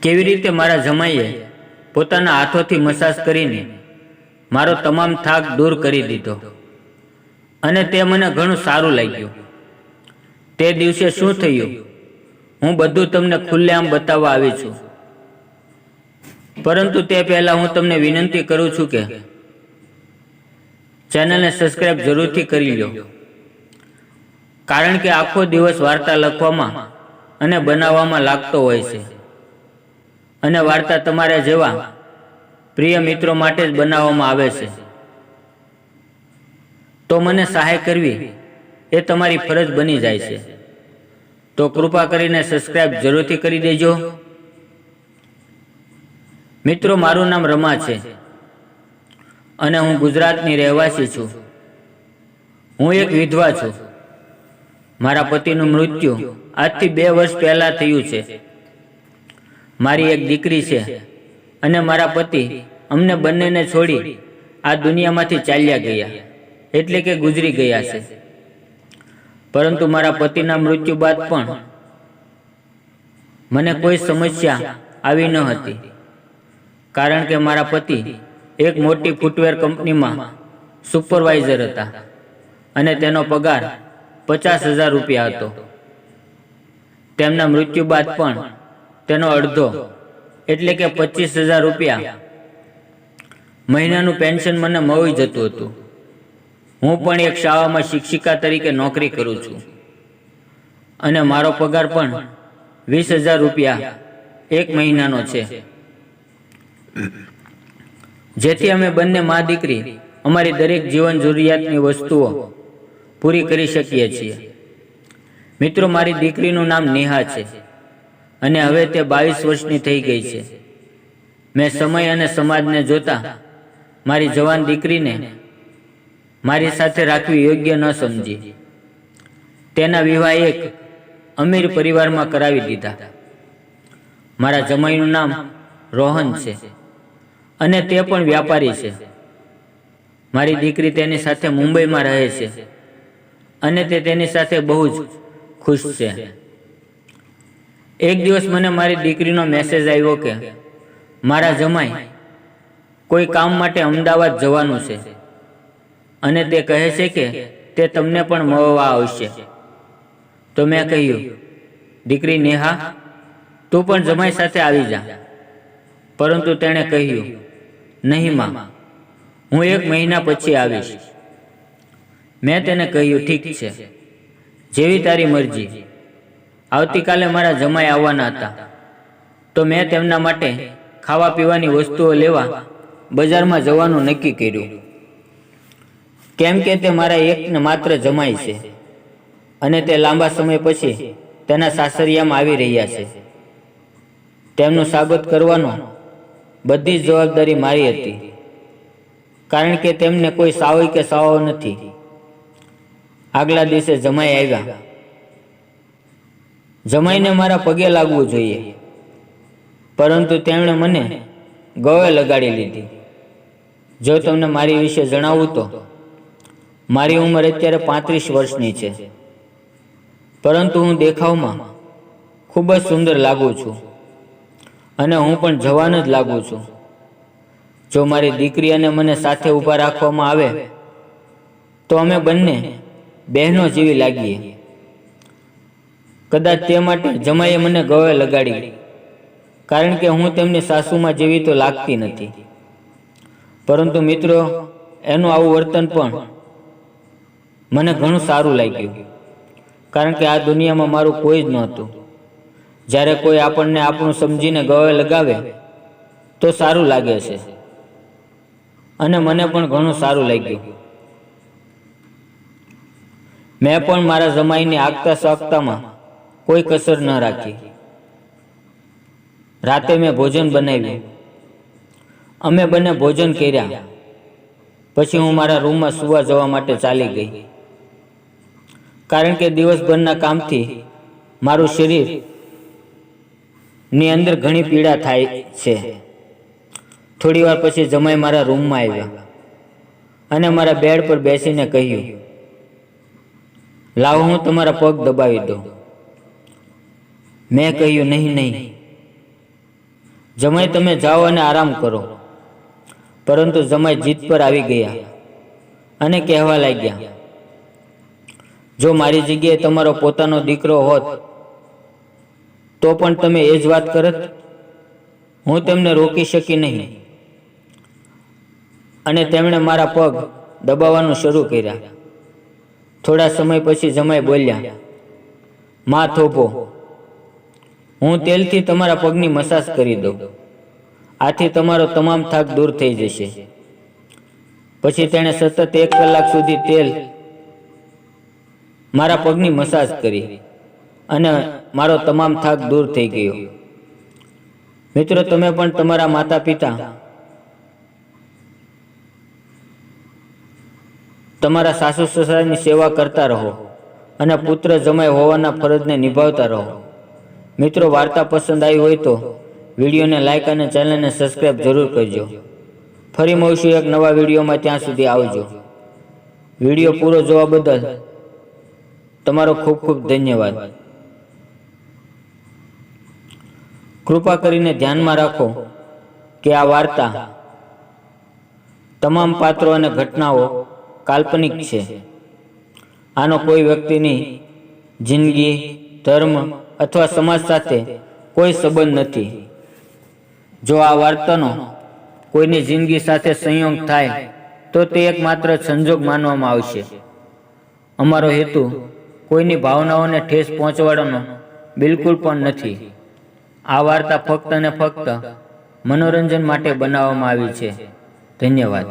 કેવી રીતે મારા જમાઈએ પોતાના હાથોથી મસાજ કરીને મારો તમામ થાક દૂર કરી દીધો અને તે મને ઘણું સારું લાગ્યું. તે દિવસે શું થયું હું બધું તમને ખુલ્લેઆમ બતાવવા આવી છું. પરંતુ તે પહેલાં હું તમને વિનંતી કરું છું કે ચેનલને સબસ્ક્રાઇબ જરૂરથી કરી લો, કારણ કે આખો દિવસ વાર્તા લખવામાં અને બનાવવામાં લાગતો હોય છે અને વાર્તા તમારા જેવા પ્રિય મિત્રો માટે જ બનાવવામાં આવે છે. તો મને સહાય કરવી એ તમારી ફરજ બની જાય છે. તો કૃપા કરીને સબસ્ક્રાઇબ જરૂરથી કરી દેજો. મિત્રો, મારું નામ રમા છે અને હું ગુજરાતની રહેવાસી છું. હું એક વિધવા છું. મારા પતિનું મૃત્યુ આજથી 2 વર્ષ પહેલાં થયું છે. મારી એક દીકરી છે અને મારા પતિ અમને બંનેને છોડી આ દુનિયામાંથી ચાલ્યા ગયા, એટલે કે ગુજરી ગયા છે. પરંતુ મારા પતિના મૃત્યુ બાદ પણ મને કોઈ સમસ્યા આવી ન હતી, કારણ કે મારા પતિ એક મોટી ફૂટવેર કંપનીમાં સુપરવાઇઝર હતા અને તેનો પગાર 50,000 રૂપિયા હતો. તેમના મૃત્યુ બાદ પણ તેનો અડધો એટલે કે 25,000 રૂપિયા મહિનાનું પેન્શન મને મળી જતું હતું. હું પણ એક શાળામાં શિક્ષિકા તરીકે નોકરી કરું છું અને મારો પગાર પણ 20,000 રૂપિયા એક મહિનાનો છે, જેથી અમે બંને મા દીકરી અમારી દરેક જીવન જરૂરિયાતની વસ્તુઓ પૂરી કરી શકીએ છીએ. મિત્રો, મારી દીકરીનું નામ નેહા છે અને હવે તે 22 વર્ષની થઈ ગઈ છે. મેં સમય અને સમાજને જોતા મારી જવાન દીકરીને મારી સાથે રાખવી યોગ્ય ન સમજી તેના વિવાહ એક અમીર પરિવારમાં કરાવી દીધા. મારા જમાઈનું નામ રોહન છે અને તે પણ વ્યાપારી છે. મારી દીકરી તેની સાથે મુંબઈમાં રહે છે અને તે તેની સાથે બહુ જ ખુશ છે. એક દિવસ મને મારી દીકરીનો મેસેજ આવ્યો કે મારા જમાઈ કોઈ કામ માટે અમદાવાદ જવાનું છે અને તે કહે છે કે તે તમને પણ મળવા આવશે. તો મેં કહ્યું, દીકરી નેહા, તું પણ જમાઈ સાથે આવી જા. પરંતુ તેણે કહ્યું, નહીં માં, હું 1 મહિના પછી આવીશ. મેં તેને કહ્યું, ઠીક છે, જેવી તારી મરજી. આવતીકાલે મારા જમાઈ આવવાના હતા, તો મેં તેમના માટે ખાવા પીવાની વસ્તુઓ લેવા બજારમાં જવાનું નક્કી કર્યું, કેમ કે તે મારા એકને માત્ર જમાઈ છે અને તે લાંબા સમય પછી તેના સાસરિયામાં આવી રહ્યા છે. તેમનું સ્વાગત કરવાનો બધી જ જવાબદારી મારી હતી, કારણ કે તેમને કોઈ સાવઈ કે સાવો નથી. આગલા દિવસે જમાઈ આવ્યા. જમાઈને મારા પગે લાગવું જોઈએ, પરંતુ તેમણે મને ગળે લગાડી લીધી. જો તમને મારી વિશે જણાવું તો મારી ઉંમર અત્યારે 35 વર્ષની છે, પરંતુ હું દેખાવમાં ખૂબ જ સુંદર લાગુ છું અને હું પણ જવાન જ લાગુ છું. જો મારી દીકરી અને મને સાથે ઊભા રાખવામાં આવે તો અમે બંને બહેનો જેવી લાગીએ. કદાચ તે માટે જમાઈએ મને ગળે લગાડી, કારણ કે હું તેમની સાસુમાં જેવી તો લાગતી નથી. પરંતુ મિત્રો, એનું આવું વર્તન પણ મને ઘણું સારું લાગ્યું, કારણ કે આ દુનિયામાં મારું કોઈ જ નહોતું. જ્યારે કોઈ આપણને આપણું સમજીને ગળે લગાવે તો સારું લાગે છે અને મને પણ ઘણું સારું લાગ્યું. મેં પણ મારા જમાઈને આગતા સ્વાગતામાં કોઈ કસર ન રાખી. રાતે મેં ભોજન બનાવ્યું. અમે બંને ભોજન કર્યા પછી હું મારા રૂમમાં સૂવા જવા માટે ચાલી ગઈ, કારણ કે દિવસભરના કામથી મારું શરીર ની અંદર ઘણી પીડા થાય છે. થોડી વાર પછી જમાઈ મારા રૂમમાં આવ્યા અને મારા બેડ પર બેસીને કહ્યું, લાવો હું તમારા પગ દબાવી દઉં. મેં કહ્યું, નહીં નહીં, જમાઈ તમે જાઓ અને આરામ કરો. પરંતુ જમાઈ જીદ પર આવી ગયા અને કહેવા લાગ્યા, જો મારી જગ્યાએ તમારો પોતાનો દીકરો હોત તો પણ તમે એ જ વાત કરત. હું તેમને રોકી શકી નહીં અને તેમણે મારા પગ દબાવવાનું શરૂ કર્યા. થોડા સમય પછી જમાઈ બોલ્યા, માં થોભો, હું તેલથી તમારા પગની મસાજ કરી દઉં. આથી તમારો તમામ થાક દૂર થઈ જશે. પછી તેણે સતત 1 કલાક સુધી તેલ મારા પગની મસાજ કરી અને મારો તમામ થાક દૂર થઈ ગયો. મિત્રો, તમે પણ તમારા માતા પિતા, તમારા સાસુ સસરાની સેવા કરતા રહો અને પુત્ર જમાઈ હોવાના ફરજને નિભાવતા રહો. મિત્રો, વાર્તા પસંદ આવી હોય તો વિડીયોને લાઈક અને ચેનલને સબસ્ક્રાઈબ જરૂર કરજો. ફરી મળીશું એક નવા વિડીયોમાં. ત્યાં સુધી આવજો. વિડીયો પૂરો જોવા બદલ તમારો ખૂબ ખૂબ ધન્યવાદ. કૃપા કરીને ધ્યાનમાં રાખો કે આ વાર્તા તમામ પાત્રો અને ઘટનાઓ કાલ્પનિક છે. આનો કોઈ વ્યક્તિની જિંદગી, ધર્મ અથવા સમાજ સાથે કોઈ સંબંધ નથી. જો આ વાર્તાનો કોઈની જિંદગી સાથે સંયોગ થાય તો તે એકમાત્ર સંજોગ માનવામાં આવશે. અમારો હેતુ કોઈની ભાવનાઓને ઠેસ પહોંચાડવાનો બિલકુલ પણ નથી. આ વાર્તા ફક્ત અને ફક્ત મનોરંજન માટે બનાવવામાં આવી છે. ધન્યવાદ.